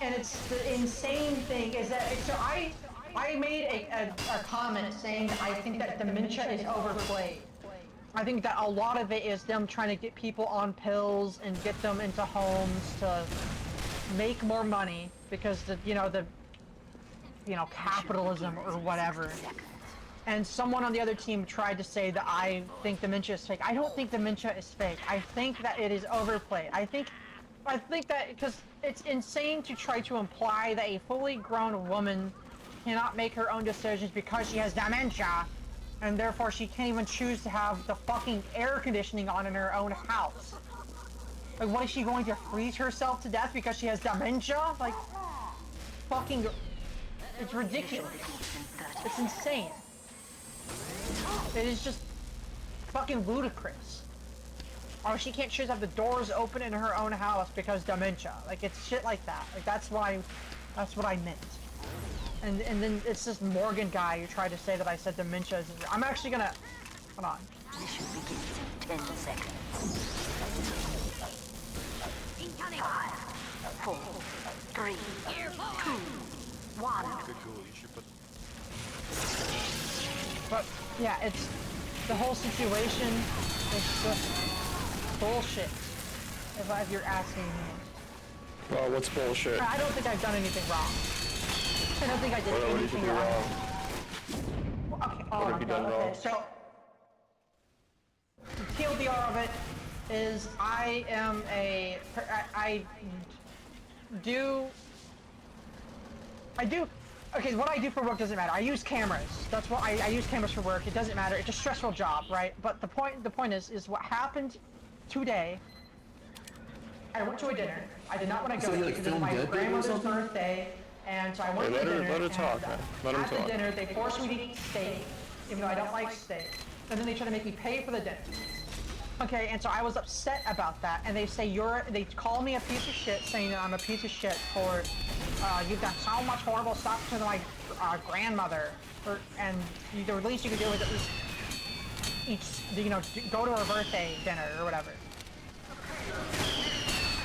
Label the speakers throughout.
Speaker 1: and it's the insane thing is that so I made a comment saying that I think that dementia is overplayed. I think that a lot of it is them trying to get people on pills and get them into homes to make more money because the capitalism or whatever. And someone on the other team tried to say that I think dementia is fake. I don't think dementia is fake. I think that it is overplayed. I think that because it's insane to try to imply that a fully grown woman cannot make her own decisions because she has dementia, and therefore she can't even choose to have the fucking air conditioning on in her own house. Like, what is she going to freeze herself to death because she has dementia? Like, fucking, it's ridiculous. It's insane. It is just fucking ludicrous. Or she can't choose to have the doors open in her own house because dementia. Like, it's shit like that. Like, that's what I meant. And then it's this Morgan guy who tried to say that I said dementia is... I'm actually gonna... Hold on.
Speaker 2: Mission begins in 10 seconds. 5, 4, 3, 2, 1.
Speaker 1: But, yeah, it's... The whole situation is just bullshit, if you're asking me.
Speaker 3: Well, what's bullshit?
Speaker 1: I don't think I've done anything wrong. I don't think I did anything wrong. Okay,
Speaker 3: what have you done wrong?
Speaker 1: So, the TLDR of it is I do, okay, what I do for work doesn't matter. I use cameras. That's what I use cameras for work. It doesn't matter. It's a stressful job, right? But the point is what happened today. I went to a dinner. I did not want to go because it was my grandmother's birthday, and so I went to dinner.
Speaker 3: Let her talk, man. Let him talk.
Speaker 1: At the dinner, they forced me to eat steak, even though I don't like steak. And then they tried to make me pay for the dinner. Okay, and so I was upset about that, and they call me a piece of shit, saying that I'm a piece of shit for, you've done so much horrible stuff to my grandmother, and the least you could do is at least go to her birthday dinner or whatever.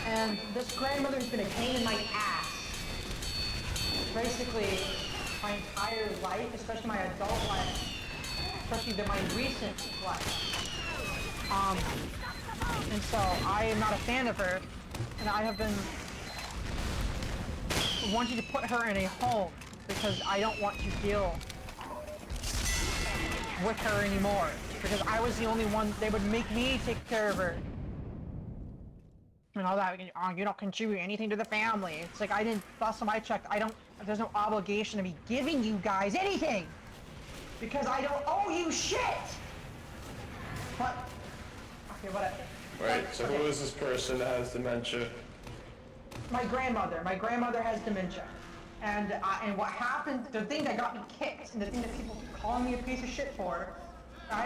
Speaker 1: And this grandmother's been a pain in my ass, basically my entire life, especially my adult life, especially my recent life. And so I am not a fan of her, and I have been wanting to put her in a home because I don't want to deal with her anymore, because I was the only one. They would make me take care of her and all that. You don't contribute anything to the family. It's like, I didn't, last time I checked, there's no obligation to be giving you guys anything because I don't owe you shit. But okay, whatever.
Speaker 3: Right, so who is this person that has dementia?
Speaker 1: My grandmother. My grandmother has dementia. And what happened, the thing that got me kicked, and the thing that people keep calling me a piece of shit for,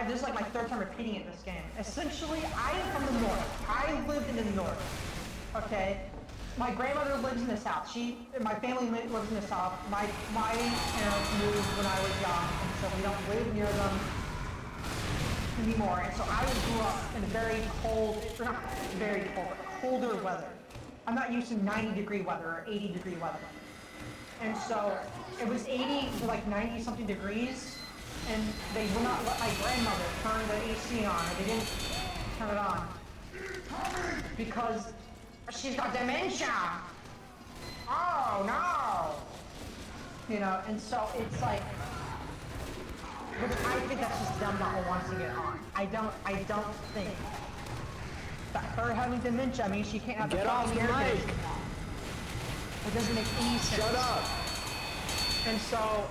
Speaker 1: this is like my third time repeating it in this game. Essentially, I am from the north. I lived in the north. Okay? My grandmother lives in the south. My family lives in the south. My parents moved when I was young, and so we don't live near them anymore. And so I grew up in very cold, or not very cold, but colder weather. I'm not used to 90-degree weather or 80-degree weather. And so it was 80 to like 90 something degrees, and they would not let my grandmother turn the AC on. They didn't turn it on because she's got dementia. Oh no! And so it's like, which I think that's just them not wanting to get on. I don't think that her having dementia means she can't have the fucking air conditioning on. It doesn't make any sense.
Speaker 3: Shut up!
Speaker 1: And so,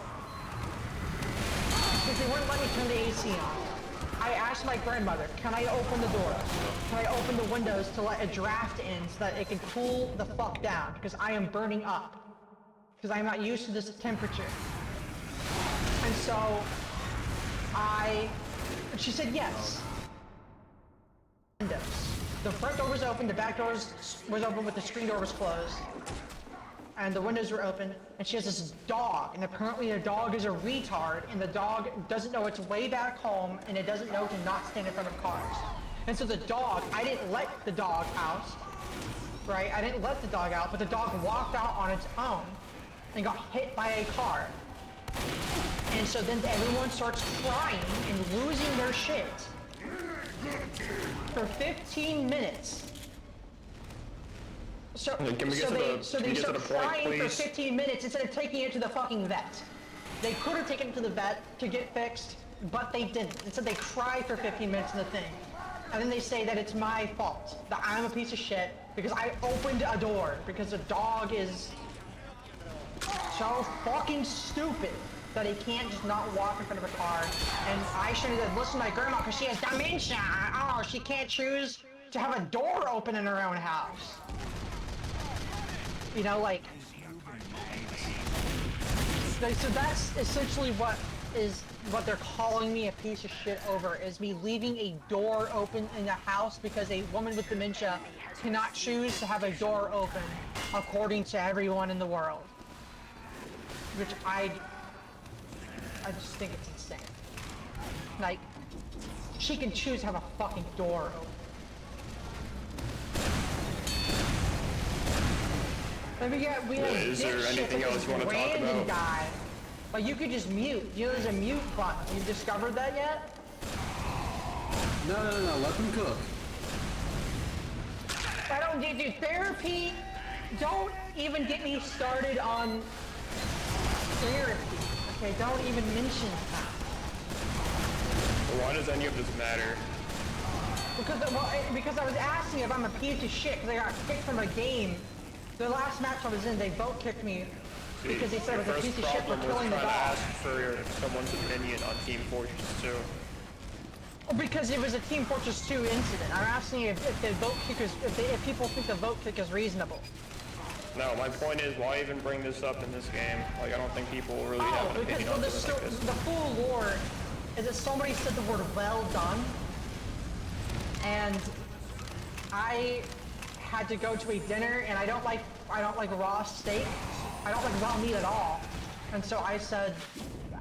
Speaker 1: because they wouldn't let me turn the AC on, I asked my grandmother, can I open the doors? Can I open the windows to let a draft in so that it can cool the fuck down? Because I am burning up. Because I'm not used to this temperature. And so, she said yes. Windows. The front door was open, the back door was open, but the screen door was closed. And the windows were open, and she has this dog, and apparently the dog is a retard, and the dog doesn't know its way back home, and it doesn't know to not stand in front of cars. And so the dog, I didn't let the dog out, right? I didn't let the dog out, but the dog walked out on its own and got hit by a car. And so then everyone starts crying and losing their shit for 15 minutes. So,
Speaker 3: Can we get
Speaker 1: so
Speaker 3: to
Speaker 1: they,
Speaker 3: the,
Speaker 1: so
Speaker 3: can
Speaker 1: they
Speaker 3: we get to
Speaker 1: start
Speaker 3: the point,
Speaker 1: crying for
Speaker 3: please?
Speaker 1: 15 minutes instead of taking it to the fucking vet. They could have taken it to the vet to get fixed, but they didn't. Instead they cry for 15 minutes in the thing. And then they say that it's my fault, that I'm a piece of shit because I opened a door because the dog is so fucking stupid that he can't just not walk in front of a car. And I should have listened to my grandma because she has dementia. Oh, she can't choose to have a door open in her own house. You know, like, so that's essentially what they're calling me a piece of shit over, is me leaving a door open in the house because a woman with dementia cannot choose to have a door open according to everyone in the world. Which I just think it's insane. Like, she can choose to have a fucking door open. Then we have
Speaker 3: Is there anything else you want to talk about?
Speaker 1: Guy. But you could just mute. You know, there's a mute button. You discovered that yet?
Speaker 4: No, let them cook.
Speaker 1: I don't get you. Therapy. Don't even get me started on therapy. Okay, don't even mention that.
Speaker 3: Why does any of this matter?
Speaker 1: Because I was asking if I'm a piece of shit because I got kicked from a game. The last match I was in, they both kicked me because they said I was a piece of shit for killing the dog.
Speaker 3: Ask for someone's opinion on Team Fortress 2.
Speaker 1: Because it was a Team Fortress 2 incident. I'm asking if the vote kick is, if people think the vote kick is reasonable.
Speaker 3: No, my point is, why even bring this up in this game? Like, I don't think people really have an opinion on something like this.
Speaker 1: The full lore is that somebody said the word "well done," and I had to go to a dinner, and I don't like raw steak. I don't like raw meat at all, and so I said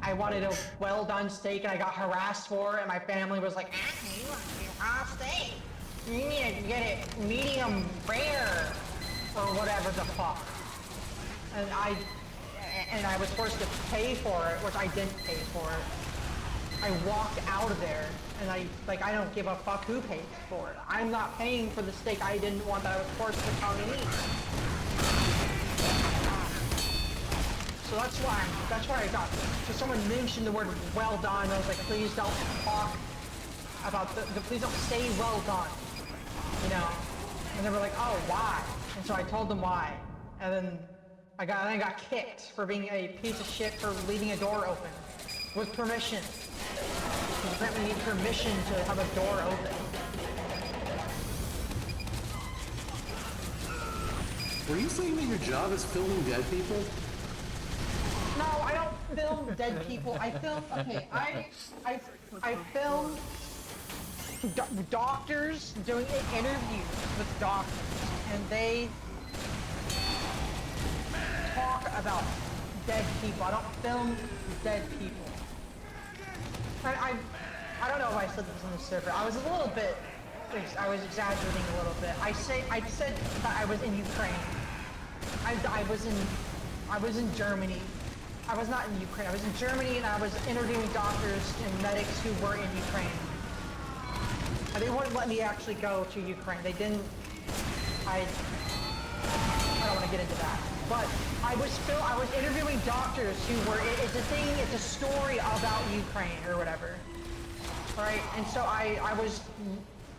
Speaker 1: I wanted a well done steak, and I got harassed for it, and my family was like, "You want raw steak? You need to get it medium rare." Or whatever the fuck. And I was forced to pay for it, which I didn't pay for it. I walked out of there, and I don't give a fuck who pays for it. I'm not paying for the steak I didn't want that I was forced to come and eat. So that's why I got, so someone mentioned the word well done, I was like, please don't talk about please don't say well done, you know? And they were like, oh, why? And so I told them why, and then I got kicked for being a piece of shit for leaving a door open with permission. Because apparently we need permission to have a door open.
Speaker 4: Were you saying that your job is filming dead people?
Speaker 1: No, I don't film dead people. I film. Okay, I film doctors doing interviews with doctors. And they talk about dead people. I don't film dead people. I don't know if I said this on the server. I was a little bit, I was exaggerating a little bit. I said that I was in Ukraine. I was in Germany. I was not in Ukraine. I was in Germany, and I was interviewing doctors and medics who were in Ukraine. And they wouldn't let me actually go to Ukraine. They didn't. I don't want to get into that, but I was interviewing doctors who were, it's a story about Ukraine or whatever, right? And so I was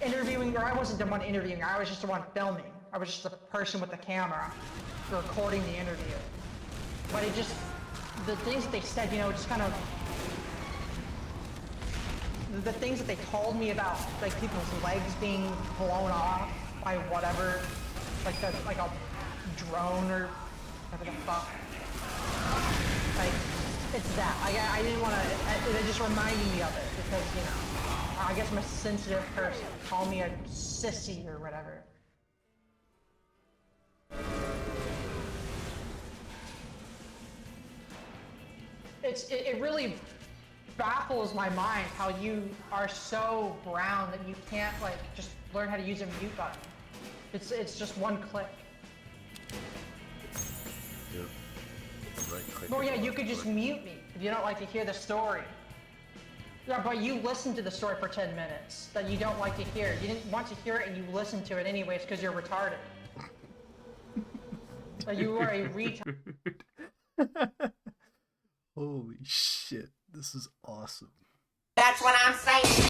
Speaker 1: interviewing, or I wasn't the one interviewing, I was just the one filming. I was just the person with the camera recording the interview. But it just, the things that they said, you know, just kind of, the things that they told me about, like people's legs being blown off by whatever, like a drone or whatever the fuck. Like, it's that. I didn't want to, it just reminded me of it because, you know, I guess I'm a sensitive person. Call me a sissy or whatever. It really baffles my mind how you are so brown that you can't, like, just learn how to use a mute button. It's just one click.
Speaker 5: Yep. Right click.
Speaker 1: Oh yeah, you could just mute me if you don't like to hear the story. Yeah, but you listened to the story for 10 minutes that you don't like to hear. You didn't want to hear it and you listened to it anyways because you're retarded. So you are a retard.
Speaker 5: Holy shit, this is awesome.
Speaker 6: That's what I'm saying.